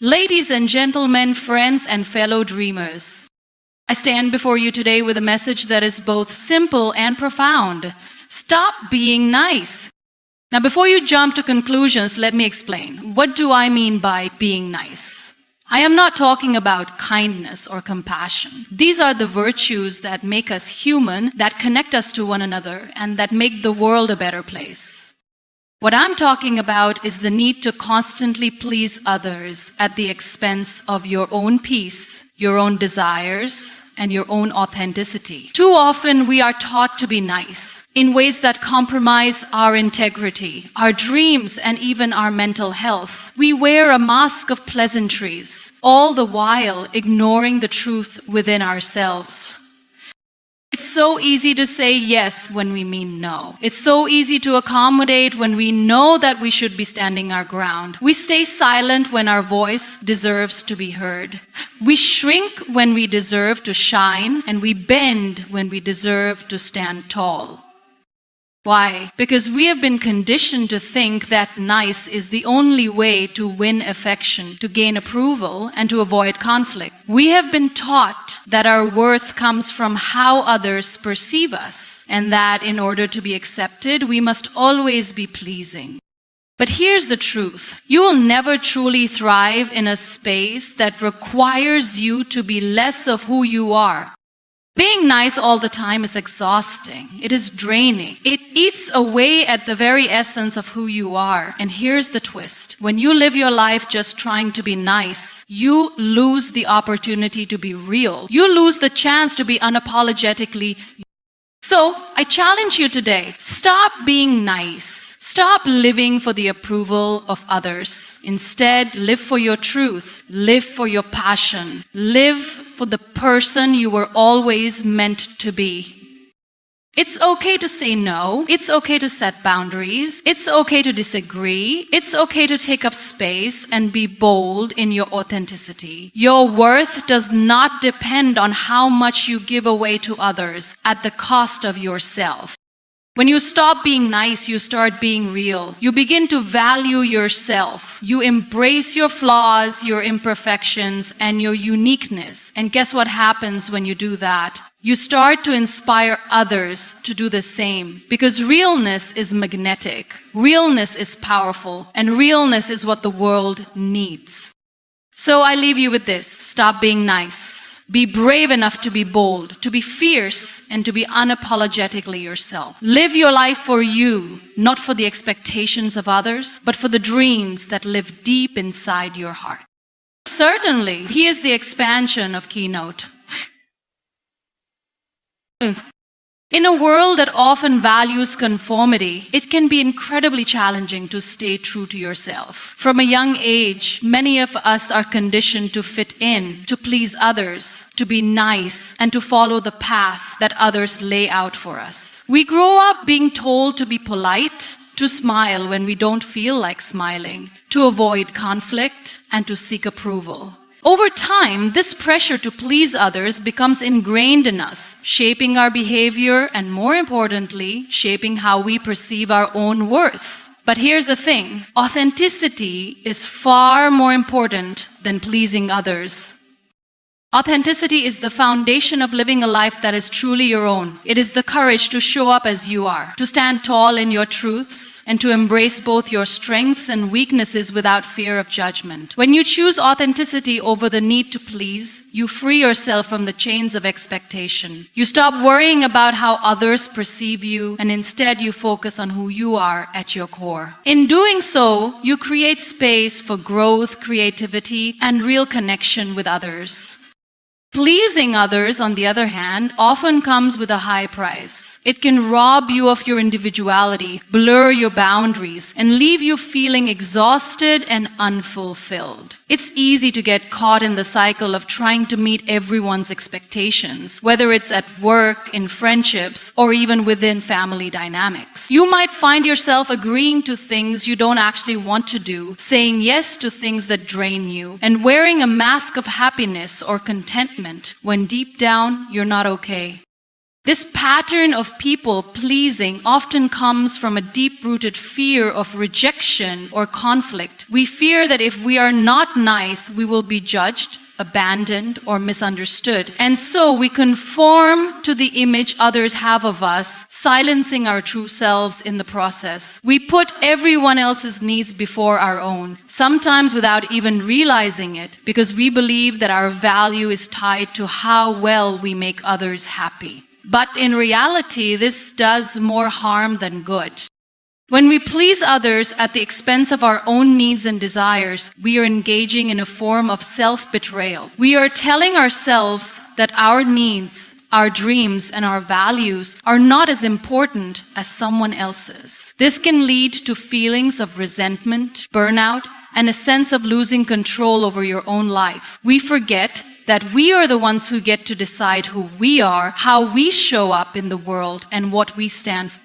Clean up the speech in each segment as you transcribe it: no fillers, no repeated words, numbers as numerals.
Ladies and gentlemen, friends and fellow dreamers, I stand before you today with a message that is both simple and profound. Stop being nice. Now, before you jump to conclusions, let me explain. What do I mean by being nice? I am not talking about kindness or compassion. These are the virtues that make us human, that connect us to one another, and that make the world a better place. What I'm talking about is the need to constantly please others at the expense of your own peace, your own desires, and your own authenticity. Too often we are taught to be nice in ways that compromise our integrity, our dreams, and even our mental health. We wear a mask of pleasantries, all the while ignoring the truth within ourselves. It's so easy to say yes when we mean no. It's so easy to accommodate when we know that we should be standing our ground. We stay silent when our voice deserves to be heard. We shrink when we deserve to shine, and we bend when we deserve to stand tall. Why? Because we have been conditioned to think that nice is the only way to win affection, to gain approval, and to avoid conflict. We have been taught that our worth comes from how others perceive us, and that in order to be accepted, we must always be pleasing. But here's the truth. You will never truly thrive in a space that requires you to be less of who you are. Being nice all the time is exhausting. It is draining. It eats away at the very essence of who you are. And here's the twist. When you live your life just trying to be nice, you lose the opportunity to be real. You lose the chance to be unapologetically. So, I challenge you today, stop being nice. Stop living for the approval of others. Instead, live for your truth. Live for your passion. Live for the person you were always meant to be. It's okay to say no. It's okay to set boundaries. It's okay to disagree. It's okay to take up space and be bold in your authenticity. Your worth does not depend on how much you give away to others at the cost of yourself. When you stop being nice, you start being real. You begin to value yourself. You embrace your flaws, your imperfections, and your uniqueness. And guess what happens when you do that? You start to inspire others to do the same. Because realness is magnetic. Realness is powerful. And realness is what the world needs. So I leave you with this. Stop being nice. Be brave enough to be bold, to be fierce, and to be unapologetically yourself. Live your life for you, not for the expectations of others, but for the dreams that live deep inside your heart. Certainly, he is the expansion of Keynote. In a world that often values conformity, it can be incredibly challenging to stay true to yourself. From a young age, many of us are conditioned to fit in, to please others, to be nice, and to follow the path that others lay out for us. We grow up being told to be polite, to smile when we don't feel like smiling, to avoid conflict, and to seek approval. Over time, this pressure to please others becomes ingrained in us, shaping our behavior and, more importantly, shaping how we perceive our own worth. But here's the thing. Authenticity is far more important than pleasing others. Authenticity is the foundation of living a life that is truly your own. It is the courage to show up as you are, to stand tall in your truths, and to embrace both your strengths and weaknesses without fear of judgment. When you choose authenticity over the need to please, you free yourself from the chains of expectation. You stop worrying about how others perceive you, and instead you focus on who you are at your core. In doing so, you create space for growth, creativity, and real connection with others. Pleasing others, on the other hand, often comes with a high price. It can rob you of your individuality, blur your boundaries, and leave you feeling exhausted and unfulfilled. It's easy to get caught in the cycle of trying to meet everyone's expectations, whether it's at work, in friendships, or even within family dynamics. You might find yourself agreeing to things you don't actually want to do, saying yes to things that drain you, and wearing a mask of happiness or contentment when deep down you're not okay. This pattern of people pleasing often comes from a deep-rooted fear of rejection or conflict. We fear that if we are not nice, we will be judged, abandoned, or misunderstood. And so we conform to the image others have of us, silencing our true selves in the process. We put everyone else's needs before our own, sometimes without even realizing it, because we believe that our value is tied to how well we make others happy. But in reality, this does more harm than good. When we please others at the expense of our own needs and desires, we are engaging in a form of self-betrayal. We are telling ourselves that our needs, our dreams, and our values are not as important as someone else's. This can lead to feelings of resentment, burnout, and a sense of losing control over your own life. We forget that we are the ones who get to decide who we are, how we show up in the world, and what we stand for.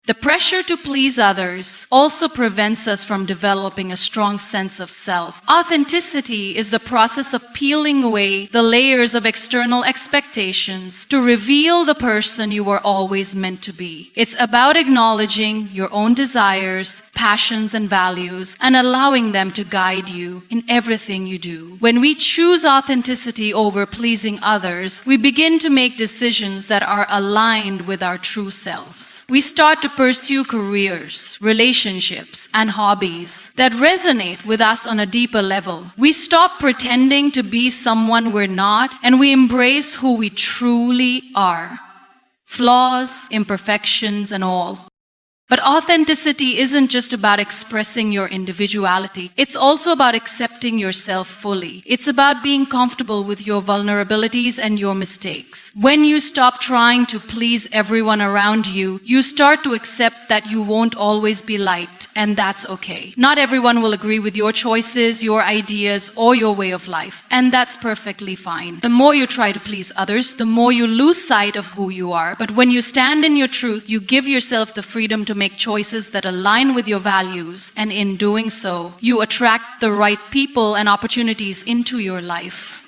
The pressure to please others also prevents us from developing a strong sense of self. Authenticity is the process of peeling away the layers of external expectations to reveal the person you were always meant to be. It's about acknowledging your own desires, passions, and values, and allowing them to guide you in everything you do. When we choose authenticity over pleasing others, we begin to make decisions that are aligned with our true selves. We start to pursue careers, relationships, and hobbies that resonate with us on a deeper level. We stop pretending to be someone we're not, and we embrace who we truly are. Flaws, imperfections, and all. But authenticity isn't just about expressing your individuality. It's also about accepting yourself fully. It's about being comfortable with your vulnerabilities and your mistakes. When you stop trying to please everyone around you, you start to accept that you won't always be liked, and that's okay. Not everyone will agree with your choices, your ideas, or your way of life, and that's perfectly fine. The more you try to please others, the more you lose sight of who you are. But when you stand in your truth, you give yourself the freedom to make choices that align with your values, and in doing so, you attract the right people and opportunities into your life.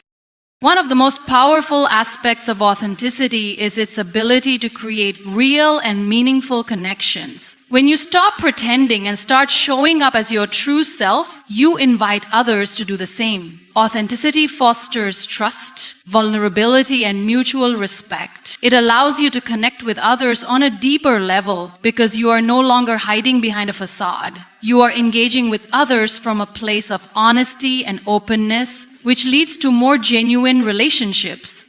One of the most powerful aspects of authenticity is its ability to create real and meaningful connections. When you stop pretending and start showing up as your true self, you invite others to do the same. Authenticity fosters trust, vulnerability, and mutual respect. It allows you to connect with others on a deeper level because you are no longer hiding behind a facade. You are engaging with others from a place of honesty and openness, which leads to more genuine relationships.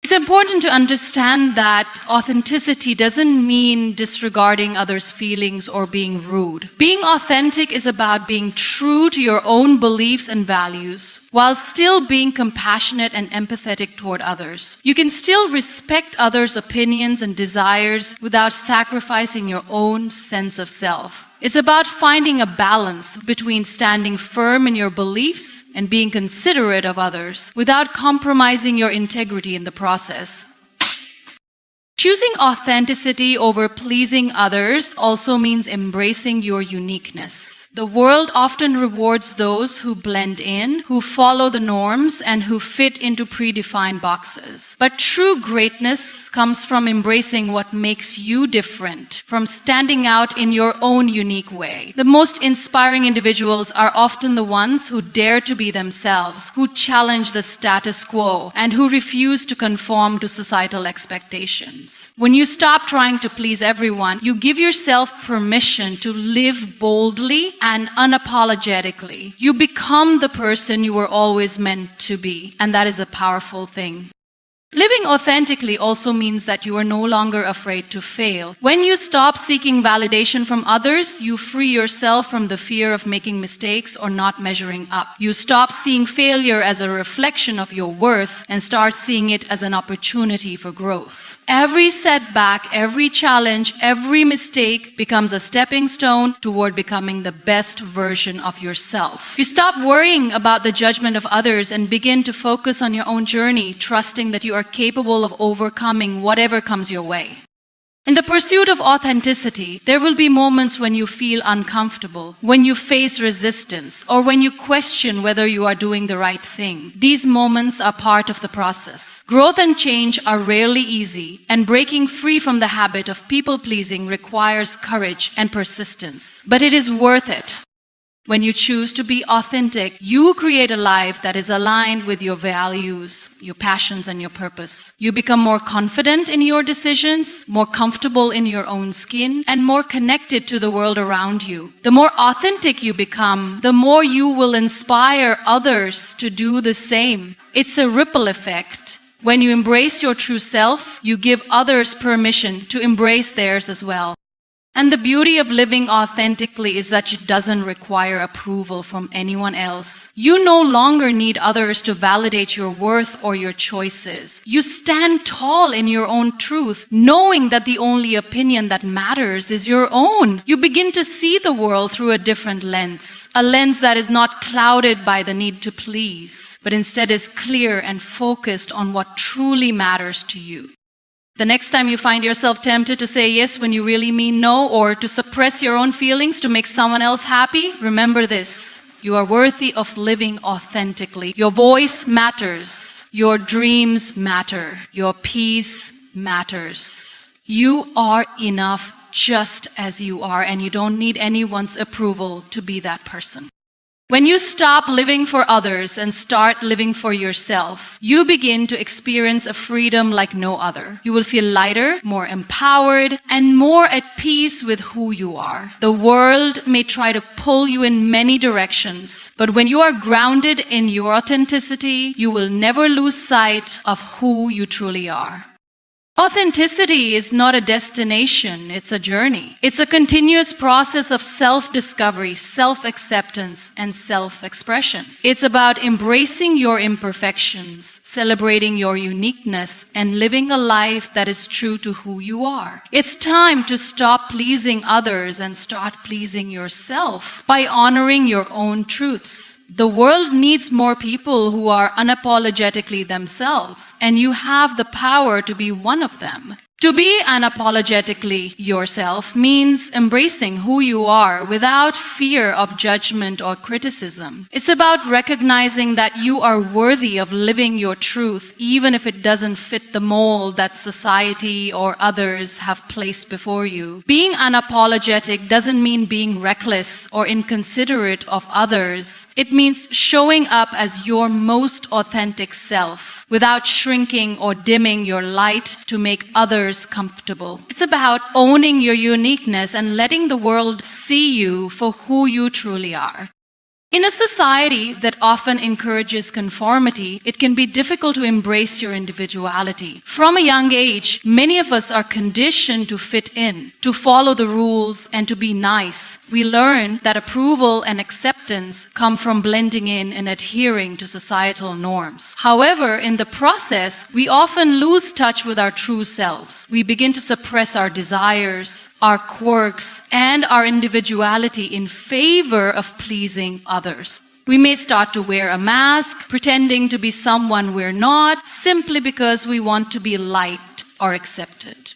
It's important to understand that authenticity doesn't mean disregarding others' feelings or being rude. Being authentic is about being true to your own beliefs and values while still being compassionate and empathetic toward others. You can still respect others' opinions and desires without sacrificing your own sense of self. It's about finding a balance between standing firm in your beliefs and being considerate of others without compromising your integrity in the process. Choosing authenticity over pleasing others also means embracing your uniqueness. The world often rewards those who blend in, who follow the norms, and who fit into predefined boxes. But true greatness comes from embracing what makes you different, from standing out in your own unique way. The most inspiring individuals are often the ones who dare to be themselves, who challenge the status quo, and who refuse to conform to societal expectations. When you stop trying to please everyone, you give yourself permission to live boldly and unapologetically. You become the person you were always meant to be, and that is a powerful thing. Living authentically also means that you are no longer afraid to fail. When you stop seeking validation from others, you free yourself from the fear of making mistakes or not measuring up. You stop seeing failure as a reflection of your worth and start seeing it as an opportunity for growth. Every setback, every challenge, every mistake becomes a stepping stone toward becoming the best version of yourself. You stop worrying about the judgment of others and begin to focus on your own journey, trusting that you are capable of overcoming whatever comes your way. In the pursuit of authenticity, there will be moments when you feel uncomfortable, when you face resistance, or when you question whether you are doing the right thing. These moments are part of the process. Growth and change are rarely easy, and breaking free from the habit of people-pleasing requires courage and persistence. But it is worth it. When you choose to be authentic, you create a life that is aligned with your values, your passions, and your purpose. You become more confident in your decisions, more comfortable in your own skin, and more connected to the world around you. The more authentic you become, the more you will inspire others to do the same. It's a ripple effect. When you embrace your true self, you give others permission to embrace theirs as well. And the beauty of living authentically is that it doesn't require approval from anyone else. You no longer need others to validate your worth or your choices. You stand tall in your own truth, knowing that the only opinion that matters is your own. You begin to see the world through a different lens, a lens that is not clouded by the need to please, but instead is clear and focused on what truly matters to you. The next time you find yourself tempted to say yes when you really mean no, or to suppress your own feelings to make someone else happy, remember this. You are worthy of living authentically. Your voice matters. Your dreams matter. Your peace matters. You are enough just as you are, and you don't need anyone's approval to be that person. When you stop living for others and start living for yourself, you begin to experience a freedom like no other. You will feel lighter, more empowered, and more at peace with who you are. The world may try to pull you in many directions, but when you are grounded in your authenticity, you will never lose sight of who you truly are. Authenticity is not a destination, it's a journey. It's a continuous process of self-discovery, self-acceptance, and self-expression. It's about embracing your imperfections, celebrating your uniqueness, and living a life that is true to who you are. It's time to stop pleasing others and start pleasing yourself by honoring your own truths. The world needs more people who are unapologetically themselves, and you have the power to be one of them. To be unapologetically yourself means embracing who you are without fear of judgment or criticism. It's about recognizing that you are worthy of living your truth, even if it doesn't fit the mold that society or others have placed before you. Being unapologetic doesn't mean being reckless or inconsiderate of others. It means showing up as your most authentic self, without shrinking or dimming your light to make others comfortable. It's about owning your uniqueness and letting the world see you for who you truly are. In a society that often encourages conformity, it can be difficult to embrace your individuality. From a young age, many of us are conditioned to fit in, to follow the rules, and to be nice. We learn that approval and acceptance come from blending in and adhering to societal norms. However, in the process, we often lose touch with our true selves. We begin to suppress our desires, our quirks, and our individuality in favor of pleasing others. We may start to wear a mask, pretending to be someone we're not, simply because we want to be liked or accepted.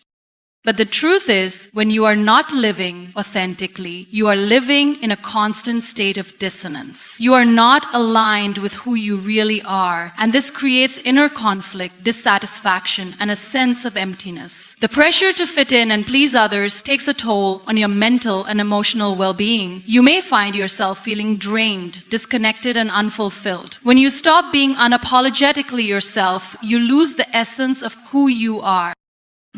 But the truth is, when you are not living authentically, you are living in a constant state of dissonance. You are not aligned with who you really are, and this creates inner conflict, dissatisfaction, and a sense of emptiness. The pressure to fit in and please others takes a toll on your mental and emotional well-being. You may find yourself feeling drained, disconnected, and unfulfilled. When you stop being unapologetically yourself, you lose the essence of who you are.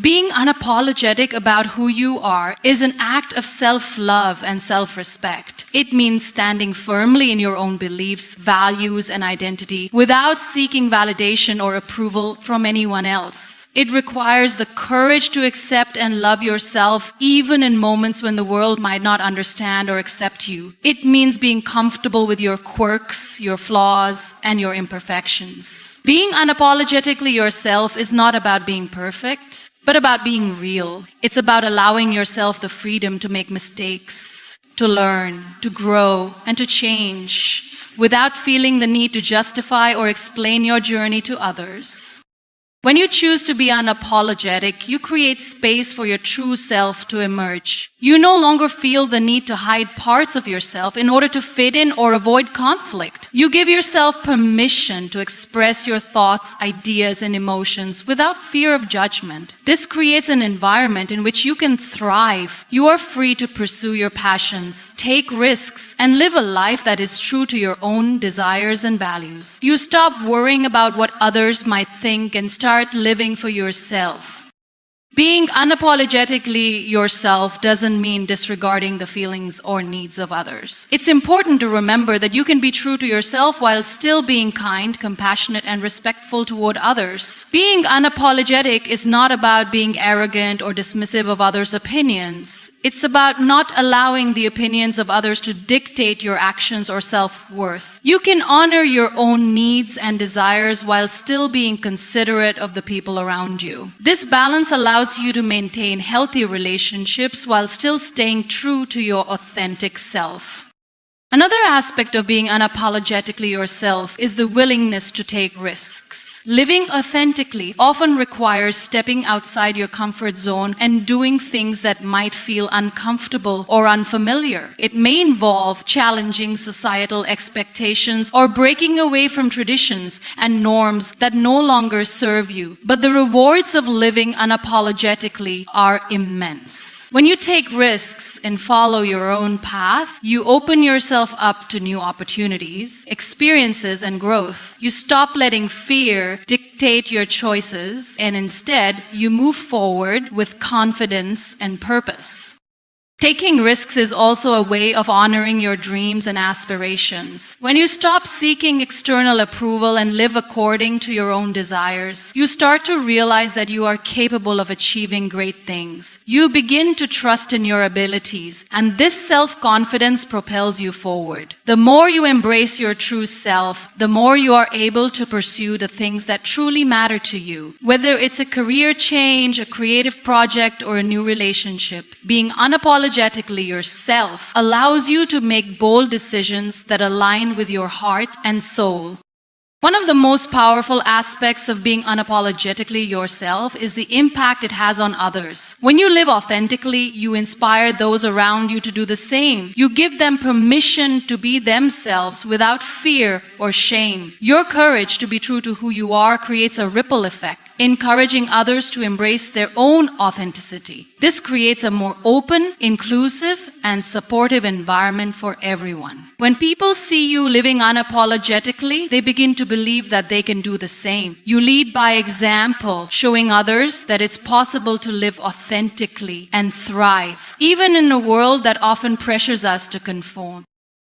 Being unapologetic about who you are is an act of self-love and self-respect. It means standing firmly in your own beliefs, values, and identity without seeking validation or approval from anyone else. It requires the courage to accept and love yourself even in moments when the world might not understand or accept you. It means being comfortable with your quirks, your flaws, and your imperfections. Being unapologetically yourself is not about being perfect, but about being real. It's about allowing yourself the freedom to make mistakes, to learn, to grow, and to change without feeling the need to justify or explain your journey to others. When you choose to be unapologetic, you create space for your true self to emerge. You no longer feel the need to hide parts of yourself in order to fit in or avoid conflict. You give yourself permission to express your thoughts, ideas, and emotions without fear of judgment. This creates an environment in which you can thrive. You are free to pursue your passions, take risks, and live a life that is true to your own desires and values. You stop worrying about what others might think and start living for yourself. Being unapologetically yourself doesn't mean disregarding the feelings or needs of others. It's important to remember that you can be true to yourself while still being kind, compassionate, and respectful toward others. Being unapologetic is not about being arrogant or dismissive of others' opinions. It's about not allowing the opinions of others to dictate your actions or self-worth. You can honor your own needs and desires while still being considerate of the people around you. This balance allows you to maintain healthy relationships while still staying true to your authentic self. Another aspect of being unapologetically yourself is the willingness to take risks. Living authentically often requires stepping outside your comfort zone and doing things that might feel uncomfortable or unfamiliar. It may involve challenging societal expectations or breaking away from traditions and norms that no longer serve you. But the rewards of living unapologetically are immense. When you take risks and follow your own path, you open yourself up to new opportunities, experiences, and growth. You stop letting fear dictate your choices, and instead, you move forward with confidence and purpose. Taking risks is also a way of honoring your dreams and aspirations. When you stop seeking external approval and live according to your own desires, you start to realize that you are capable of achieving great things. You begin to trust in your abilities, and this self-confidence propels you forward. The more you embrace your true self, the more you are able to pursue the things that truly matter to you. Whether it's a career change, a creative project, or a new relationship, being unapologetic yourself allows you to make bold decisions that align with your heart and soul. One of the most powerful aspects of being unapologetically yourself is the impact it has on others. When you live authentically, you inspire those around you to do the same. You give them permission to be themselves without fear or shame. Your courage to be true to who you are creates a ripple effect, encouraging others to embrace their own authenticity. This creates a more open, inclusive, and supportive environment for everyone. When people see you living unapologetically, they begin to believe that they can do the same. You lead by example, showing others that it's possible to live authentically and thrive, even in a world that often pressures us to conform.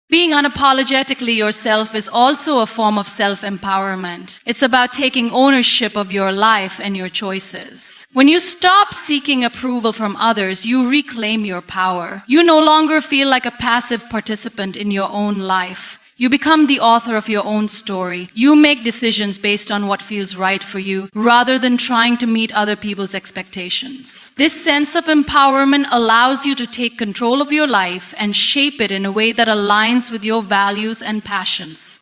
Being unapologetically yourself is also a form of self-empowerment. It's about taking ownership of your life and your choices. When you stop seeking approval from others, you reclaim your power. You no longer feel like a passive participant in your own life. You become the author of your own story. You make decisions based on what feels right for you, rather than trying to meet other people's expectations. This sense of empowerment allows you to take control of your life and shape it in a way that aligns with your values and passions.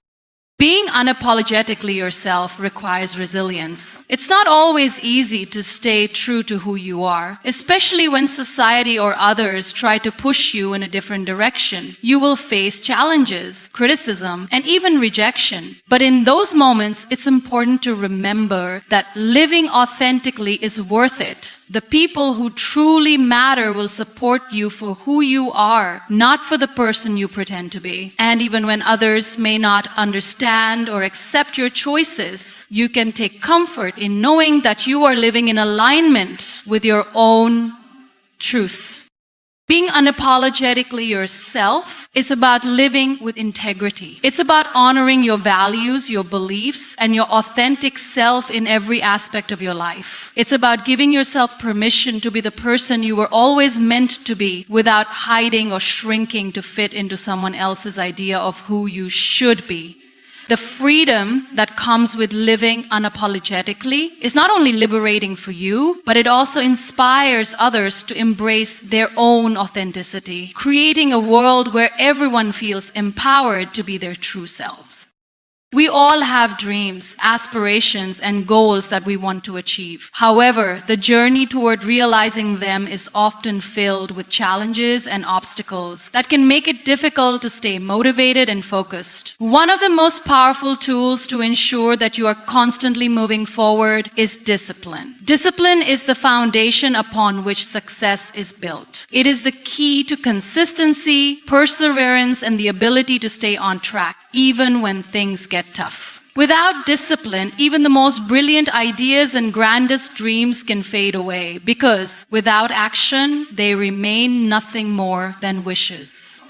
Being unapologetically yourself requires resilience. It's not always easy to stay true to who you are, especially when society or others try to push you in a different direction. You will face challenges, criticism, and even rejection. But in those moments, it's important to remember that living authentically is worth it. The people who truly matter will support you for who you are, not for the person you pretend to be. And even when others may not understand or accept your choices, you can take comfort in knowing that you are living in alignment with your own truth. Being unapologetically yourself is about living with integrity. It's about honoring your values, your beliefs, and your authentic self in every aspect of your life. It's about giving yourself permission to be the person you were always meant to be without hiding or shrinking to fit into someone else's idea of who you should be. The freedom that comes with living unapologetically is not only liberating for you, but it also inspires others to embrace their own authenticity, creating a world where everyone feels empowered to be their true selves. We all have dreams, aspirations, and goals that we want to achieve. However, the journey toward realizing them is often filled with challenges and obstacles that can make it difficult to stay motivated and focused. One of the most powerful tools to ensure that you are constantly moving forward is discipline. Discipline is the foundation upon which success is built. It is the key to consistency, perseverance, and the ability to stay on track, even when things get tough. Without discipline, even the most brilliant ideas and grandest dreams can fade away, because without action, they remain nothing more than wishes.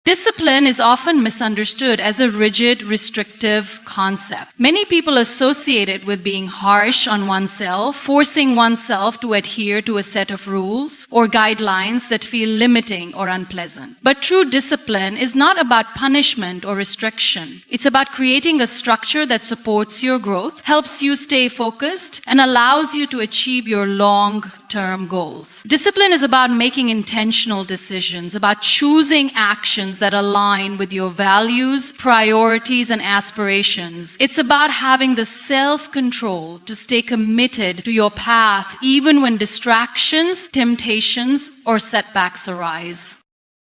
Discipline is often misunderstood as a rigid, restrictive concept. Many people associate it with being harsh on oneself, forcing oneself to adhere to a set of rules or guidelines that feel limiting or unpleasant. But true discipline is not about punishment or restriction. It's about creating a structure that supports your growth, helps you stay focused, and allows you to achieve your long-term goals. Discipline is about making intentional decisions, about choosing actions that align with your values, priorities, and aspirations. It's about having the self-control to stay committed to your path even when distractions, temptations, or setbacks arise.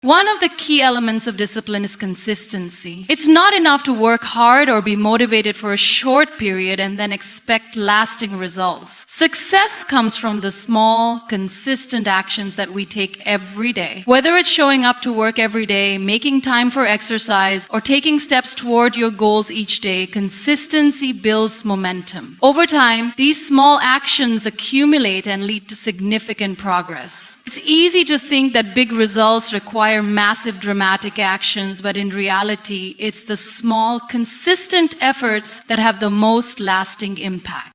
One of the key elements of discipline is consistency. It's not enough to work hard or be motivated for a short period and then expect lasting results. Success comes from the small, consistent actions that we take every day. Whether it's showing up to work every day, making time for exercise, or taking steps toward your goals each day, consistency builds momentum. Over time, these small actions accumulate and lead to significant progress. It's easy to think that big results require massive dramatic actions, but in reality, it's the small, consistent efforts that have the most lasting impact.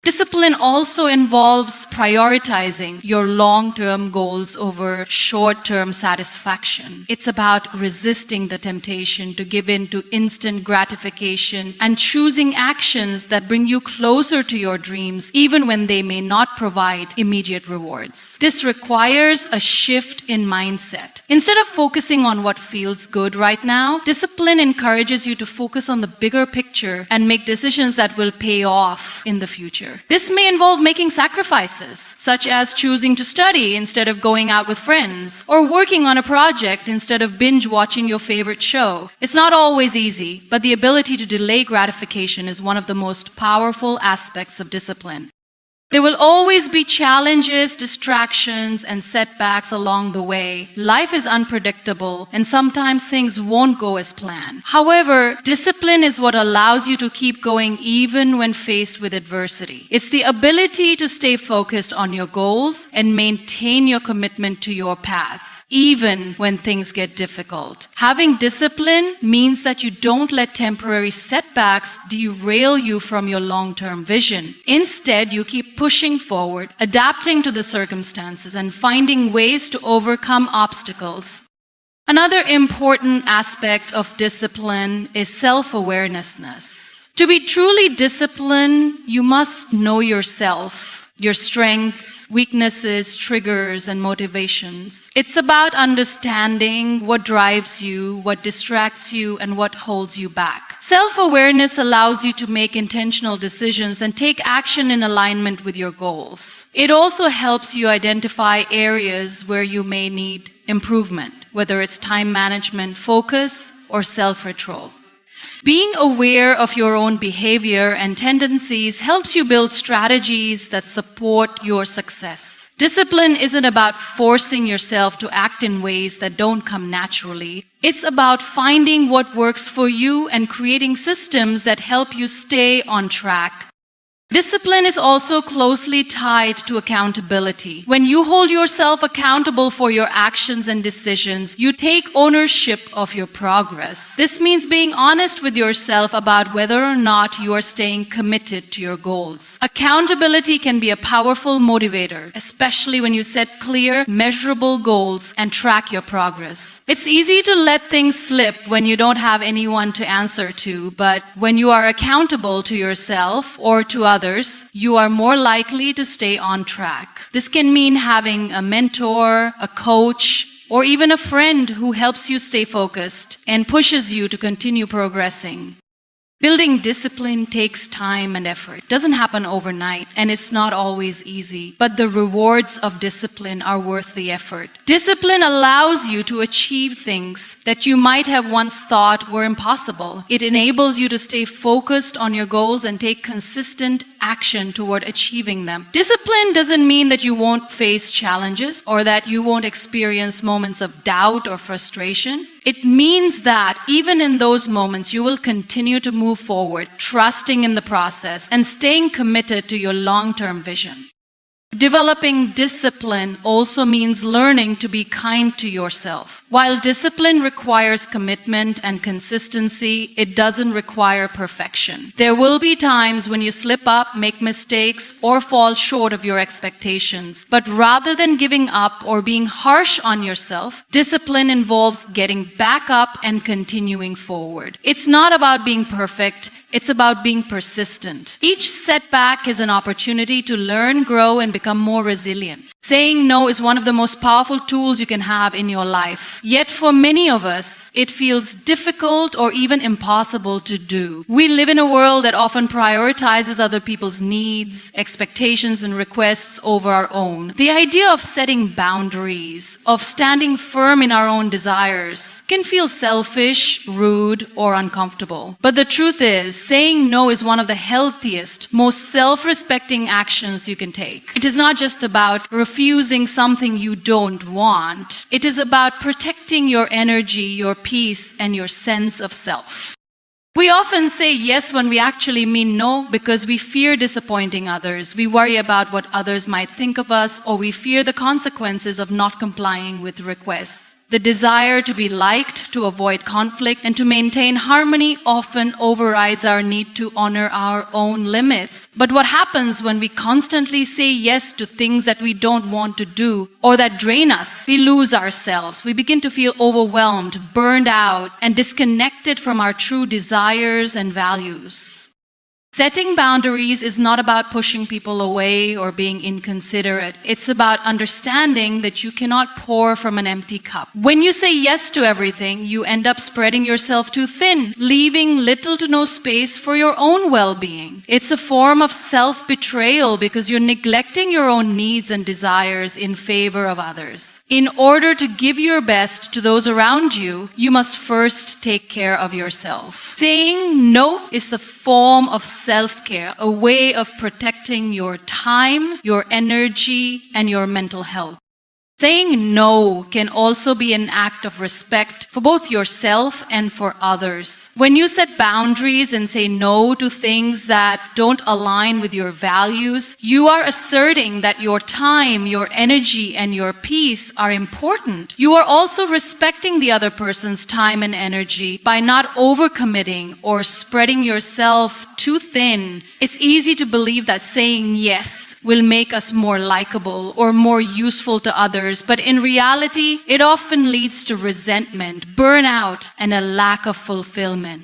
Discipline also involves prioritizing your long-term goals over short-term satisfaction. It's about resisting the temptation to give in to instant gratification and choosing actions that bring you closer to your dreams, even when they may not provide immediate rewards. This requires a shift in mindset. Instead of focusing on what feels good right now, discipline encourages you to focus on the bigger picture and make decisions that will pay off in the future. This may involve making sacrifices, such as choosing to study instead of going out with friends, or working on a project instead of binge watching your favorite show. It's not always easy, but the ability to delay gratification is one of the most powerful aspects of discipline. There will always be challenges, distractions, and setbacks along the way. Life is unpredictable, and sometimes things won't go as planned. However, discipline is what allows you to keep going even when faced with adversity. It's the ability to stay focused on your goals and maintain your commitment to your path, even when things get difficult. Having discipline means that you don't let temporary setbacks derail you from your long-term vision. Instead, you keep pushing forward, adapting to the circumstances, and finding ways to overcome obstacles. Another important aspect of discipline is self-awareness. To be truly disciplined, you must know yourself, your strengths, weaknesses, triggers, and motivations. It's about understanding what drives you, what distracts you, and what holds you back. Self-awareness allows you to make intentional decisions and take action in alignment with your goals. It also helps you identify areas where you may need improvement, whether it's time management, focus, or self-control. Being aware of your own behavior and tendencies helps you build strategies that support your success. Discipline isn't about forcing yourself to act in ways that don't come naturally. It's about finding what works for you and creating systems that help you stay on track. Discipline is also closely tied to accountability. When you hold yourself accountable for your actions and decisions, you take ownership of your progress. This means being honest with yourself about whether or not you are staying committed to your goals. Accountability can be a powerful motivator, especially when you set clear, measurable goals and track your progress. It's easy to let things slip when you don't have anyone to answer to, but when you are accountable to yourself or to others, you are more likely to stay on track. This can mean having a mentor, a coach, or even a friend who helps you stay focused and pushes you to continue progressing. Building discipline takes time and effort. It doesn't happen overnight, and it's not always easy, but the rewards of discipline are worth the effort. Discipline allows you to achieve things that you might have once thought were impossible. It enables you to stay focused on your goals and take consistent action toward achieving them. Discipline doesn't mean that you won't face challenges or that you won't experience moments of doubt or frustration. It means that even in those moments, you will continue to move forward, trusting in the process and staying committed to your long-term vision. Developing discipline also means learning to be kind to yourself. While discipline requires commitment and consistency, it doesn't require perfection. There will be times when you slip up, make mistakes, or fall short of your expectations. But rather than giving up or being harsh on yourself, discipline involves getting back up and continuing forward. It's not about being perfect. It's about being persistent. Each setback is an opportunity to learn, grow, and become more resilient. Saying no is one of the most powerful tools you can have in your life. Yet for many of us, it feels difficult or even impossible to do. We live in a world that often prioritizes other people's needs, expectations, and requests over our own. The idea of setting boundaries, of standing firm in our own desires, can feel selfish, rude, or uncomfortable. But the truth is, saying no is one of the healthiest, most self-respecting actions you can take. It is not just about refusing something you don't want. It is about protecting your energy, your peace, and your sense of self. We often say yes when we actually mean no because we fear disappointing others. We worry about what others might think of us, or we fear the consequences of not complying with requests. The desire to be liked, to avoid conflict, and to maintain harmony often overrides our need to honor our own limits. But what happens when we constantly say yes to things that we don't want to do or that drain us? We lose ourselves. We begin to feel overwhelmed, burned out, and disconnected from our true desires and values. Setting boundaries is not about pushing people away or being inconsiderate. It's about understanding that you cannot pour from an empty cup. When you say yes to everything, you end up spreading yourself too thin, leaving little to no space for your own well-being. It's a form of self-betrayal because you're neglecting your own needs and desires in favor of others. In order to give your best to those around you, you must first take care of yourself. Saying no is the form of self-care, a way of protecting your time, your energy, and your mental health. Saying no can also be an act of respect for both yourself and for others. When you set boundaries and say no to things that don't align with your values, you are asserting that your time, your energy, and your peace are important. You are also respecting the other person's time and energy by not overcommitting or spreading yourself too thin. It's easy to believe that saying yes will make us more likable or more useful to others, but in reality, it often leads to resentment, burnout, and a lack of fulfillment.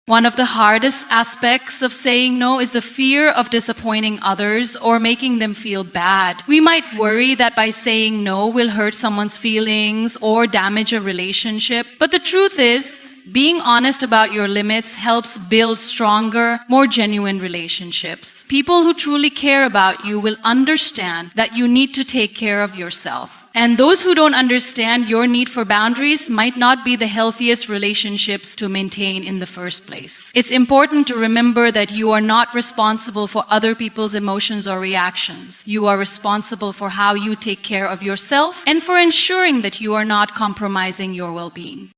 One of the hardest aspects of saying no is the fear of disappointing others or making them feel bad. We might worry that by saying no, we'll hurt someone's feelings or damage a relationship, but the truth is, being honest about your limits helps build stronger, more genuine relationships. People who truly care about you will understand that you need to take care of yourself. And those who don't understand your need for boundaries might not be the healthiest relationships to maintain in the first place. It's important to remember that you are not responsible for other people's emotions or reactions. You are responsible for how you take care of yourself and for ensuring that you are not compromising your well-being.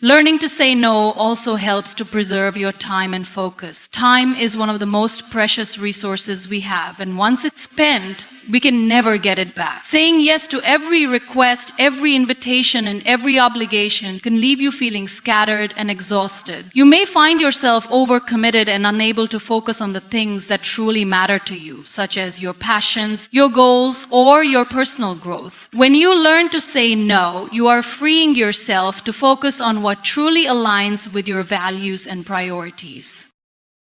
Learning to say no also helps to preserve your time and focus. Time is one of the most precious resources we have, and once it's spent, we can never get it back. Saying yes to every request, every invitation, and every obligation can leave you feeling scattered and exhausted. You may find yourself overcommitted and unable to focus on the things that truly matter to you, such as your passions, your goals, or your personal growth. When you learn to say no, you are freeing yourself to focus on what truly aligns with your values and priorities.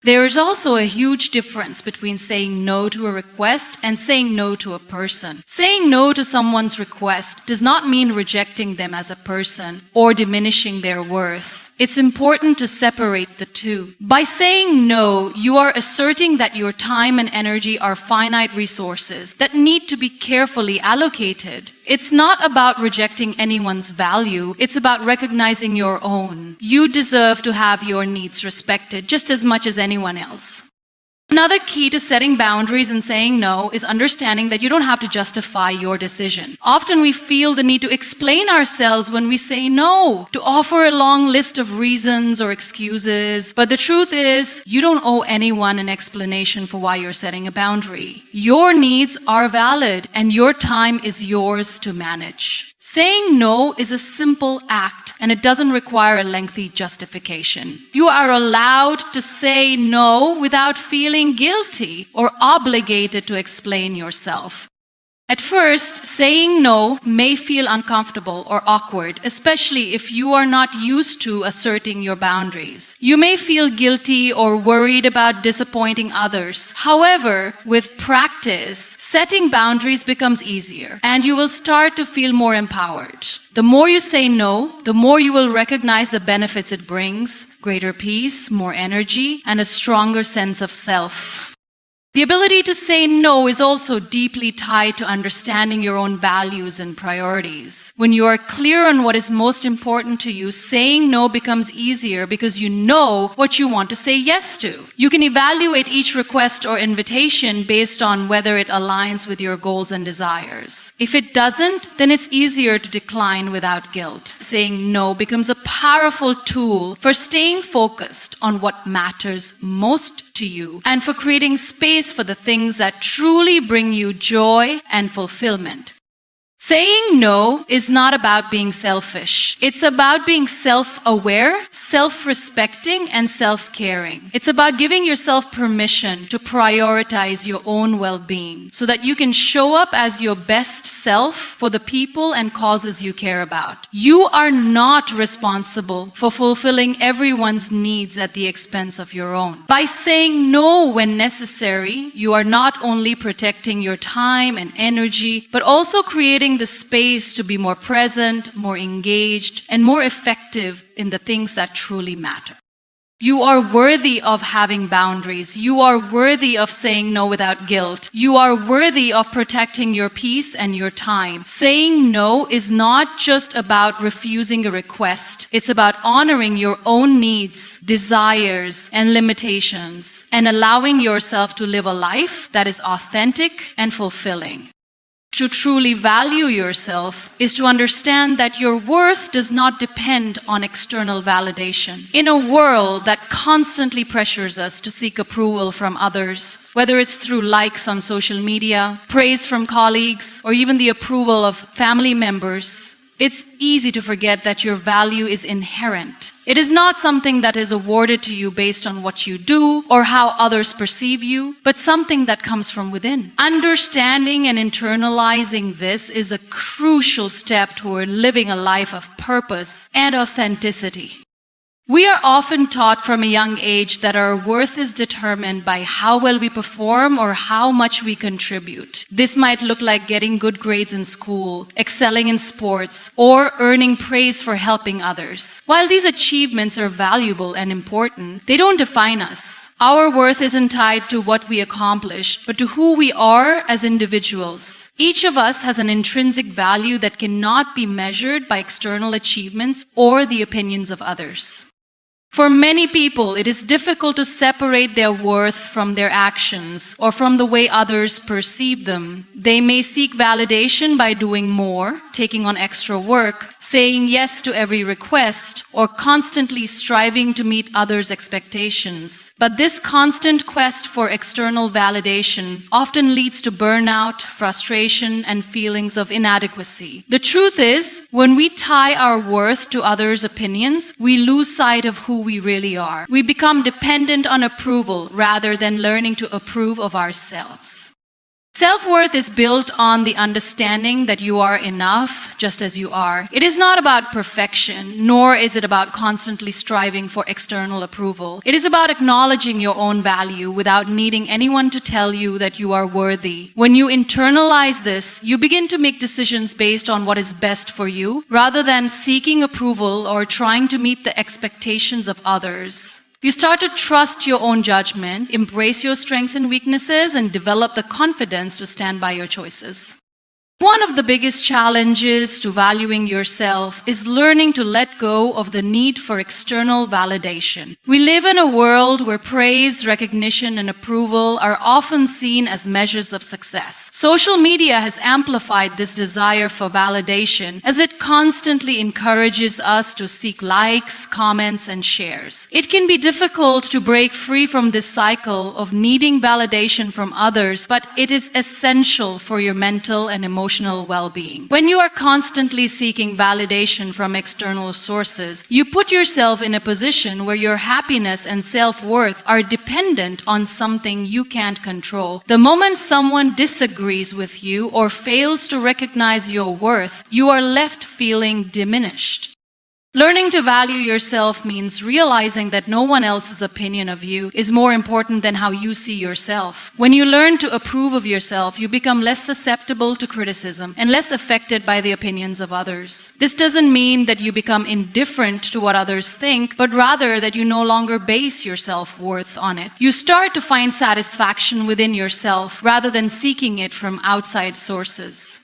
There is also a huge difference between saying no to a request and saying no to a person. Saying no to someone's request does not mean rejecting them as a person or diminishing their worth. It's important to separate the two. By saying no, you are asserting that your time and energy are finite resources that need to be carefully allocated. It's not about rejecting anyone's value. It's about recognizing your own. You deserve to have your needs respected just as much as anyone else. Another key to setting boundaries and saying no is understanding that you don't have to justify your decision. Often we feel the need to explain ourselves when we say no, to offer a long list of reasons or excuses. But the truth is, you don't owe anyone an explanation for why you're setting a boundary. Your needs are valid and your time is yours to manage. Saying no is a simple act and it doesn't require a lengthy justification. You are allowed to say no without feeling guilty or obligated to explain yourself. At first, saying no may feel uncomfortable or awkward, especially if you are not used to asserting your boundaries. You may feel guilty or worried about disappointing others. However, with practice, setting boundaries becomes easier, and you will start to feel more empowered. The more you say no, the more you will recognize the benefits it brings: greater peace, more energy, and a stronger sense of self. The ability to say no is also deeply tied to understanding your own values and priorities. When you are clear on what is most important to you, saying no becomes easier because you know what you want to say yes to. You can evaluate each request or invitation based on whether it aligns with your goals and desires. If it doesn't, then it's easier to decline without guilt. Saying no becomes a powerful tool for staying focused on what matters most to you and for creating space for the things that truly bring you joy and fulfillment. Saying no is not about being selfish. It's about being self-aware, self-respecting, and self-caring. It's about giving yourself permission to prioritize your own well-being so that you can show up as your best self for the people and causes you care about. You are not responsible for fulfilling everyone's needs at the expense of your own. By saying no when necessary, you are not only protecting your time and energy, but also creating the space to be more present, more engaged, and more effective in the things that truly matter. You are worthy of having boundaries. You are worthy of saying no without guilt. You are worthy of protecting your peace and your time. Saying no is not just about refusing a request. It's about honoring your own needs, desires, and limitations, and allowing yourself to live a life that is authentic and fulfilling. To truly value yourself is to understand that your worth does not depend on external validation. In a world that constantly pressures us to seek approval from others, whether it's through likes on social media, praise from colleagues, or even the approval of family members, it's easy to forget that your value is inherent. It is not something that is awarded to you based on what you do or how others perceive you, but something that comes from within. Understanding and internalizing this is a crucial step toward living a life of purpose and authenticity. We are often taught from a young age that our worth is determined by how well we perform or how much we contribute. This might look like getting good grades in school, excelling in sports, or earning praise for helping others. While these achievements are valuable and important, they don't define us. Our worth isn't tied to what we accomplish, but to who we are as individuals. Each of us has an intrinsic value that cannot be measured by external achievements or the opinions of others. For many people, it is difficult to separate their worth from their actions or from the way others perceive them. They may seek validation by doing more, taking on extra work, saying yes to every request, or constantly striving to meet others' expectations. But this constant quest for external validation often leads to burnout, frustration, and feelings of inadequacy. The truth is, when we tie our worth to others' opinions, we lose sight of who we really are. We become dependent on approval rather than learning to approve of ourselves. Self-worth is built on the understanding that you are enough just as you are. It is not about perfection, nor is it about constantly striving for external approval. It is about acknowledging your own value without needing anyone to tell you that you are worthy. When you internalize this, you begin to make decisions based on what is best for you, rather than seeking approval or trying to meet the expectations of others. You start to trust your own judgment, embrace your strengths and weaknesses, and develop the confidence to stand by your choices. One of the biggest challenges to valuing yourself is learning to let go of the need for external validation. We live in a world where praise, recognition, and approval are often seen as measures of success. Social media has amplified this desire for validation as it constantly encourages us to seek likes, comments, and shares. It can be difficult to break free from this cycle of needing validation from others, but it is essential for your mental and emotional well-being. When you are constantly seeking validation from external sources, you put yourself in a position where your happiness and self-worth are dependent on something you can't control. The moment someone disagrees with you or fails to recognize your worth, you are left feeling diminished. Learning to value yourself means realizing that no one else's opinion of you is more important than how you see yourself. When you learn to approve of yourself, you become less susceptible to criticism and less affected by the opinions of others. This doesn't mean that you become indifferent to what others think, but rather that you no longer base your self-worth on it. You start to find satisfaction within yourself rather than seeking it from outside sources.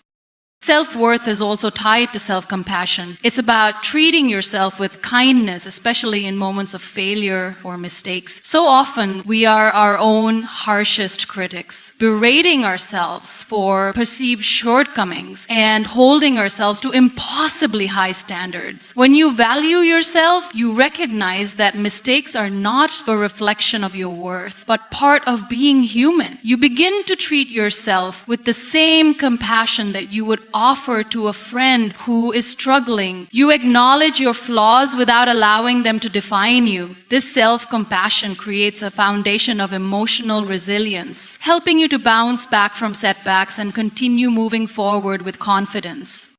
Self-worth is also tied to self-compassion. It's about treating yourself with kindness, especially in moments of failure or mistakes. So often, we are our own harshest critics, berating ourselves for perceived shortcomings and holding ourselves to impossibly high standards. When you value yourself, you recognize that mistakes are not a reflection of your worth, but part of being human. You begin to treat yourself with the same compassion that you would offer to a friend who is struggling. You acknowledge your flaws without allowing them to define you. This self-compassion creates a foundation of emotional resilience, helping you to bounce back from setbacks and continue moving forward with confidence.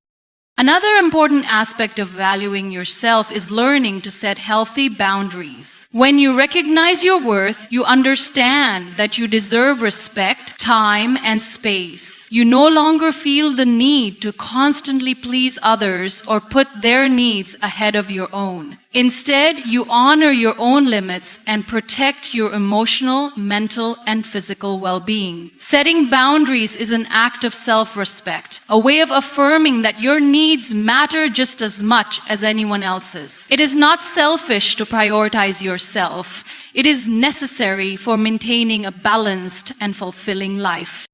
Another important aspect of valuing yourself is learning to set healthy boundaries. When you recognize your worth, you understand that you deserve respect, time, and space. You no longer feel the need to constantly please others or put their needs ahead of your own. Instead, you honor your own limits and protect your emotional, mental, and physical well-being. Setting boundaries is an act of self-respect, a way of affirming that your needs matter just as much as anyone else's. It is not selfish to prioritize yourself. It is necessary for maintaining a balanced and fulfilling life.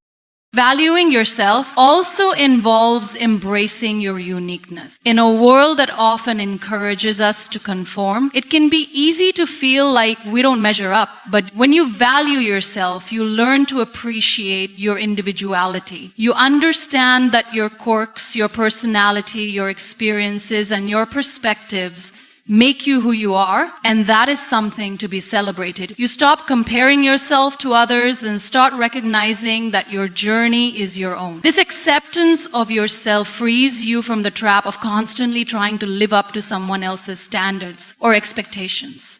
Valuing yourself also involves embracing your uniqueness. In a world that often encourages us to conform, it can be easy to feel like we don't measure up. But when you value yourself, you learn to appreciate your individuality. You understand that your quirks, your personality, your experiences, and your perspectives make you who you are, and that is something to be celebrated. You stop comparing yourself to others and start recognizing that your journey is your own. This acceptance of yourself frees you from the trap of constantly trying to live up to someone else's standards or expectations.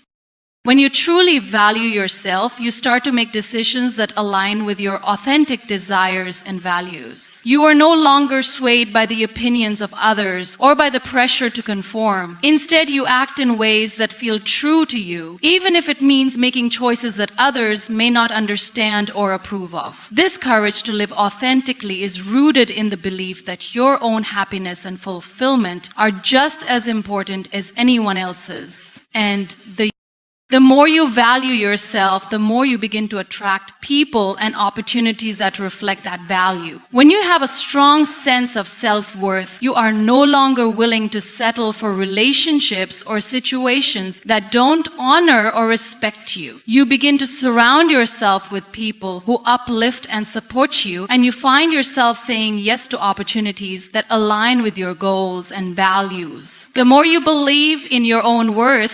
When you truly value yourself, you start to make decisions that align with your authentic desires and values. You are no longer swayed by the opinions of others or by the pressure to conform. Instead, you act in ways that feel true to you, even if it means making choices that others may not understand or approve of. This courage to live authentically is rooted in the belief that your own happiness and fulfillment are just as important as anyone else's. And the more you value yourself, the more you begin to attract people and opportunities that reflect that value. When you have a strong sense of self-worth, you are no longer willing to settle for relationships or situations that don't honor or respect you. You begin to surround yourself with people who uplift and support you, and you find yourself saying yes to opportunities that align with your goals and values. The more you believe in your own worth,